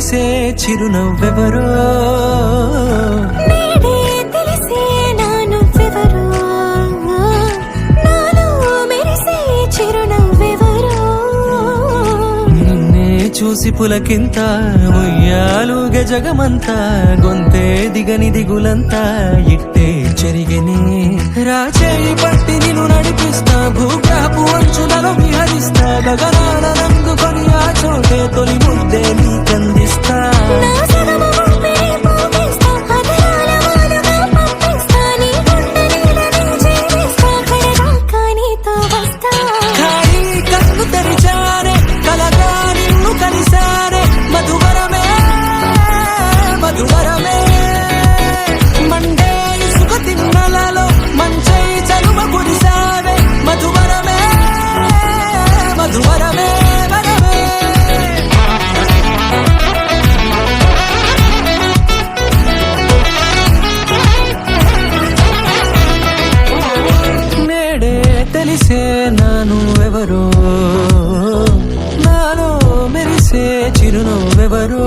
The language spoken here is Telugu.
మెరిసే చిరునవ్వెవరో నేడే తెలిసే నానువ్వెవరో నాలో మెరిసే చిరునవ్వెవరో నిన్నే చూసి పులకింత ఉయ్యాలుగ జగమంతా గొంతే దిగని దిగులంతా ఇట్టే చెరిగని రాచేయి పట్టి నిన్ను నడిపిస్తా భూగ్రహపు అంచులలో విహరిస్తా గగనాల నందుకొని ఆ చోటే తొలి ముద్దే నీకందిస్తా నా సగము ఊపిరి పోగేస్తా అదరాల వాలుగా పంపిస్తా నీ గుండె నీడనే జీవిస్తా కడదాకా నీతో వస్తా ఖాళీ కన్ను తెరిచానే కలగా నిన్ను కలిసానే మధువరమే మధువరమే మండే ఇసుక తిన్నలలో మంచై చలువ కురిసావే మధువరమే మధువరమే వరమే నేడే తెలిసే నాను ఎవరో నాలో మెరిసే చిరునవ్వెవరో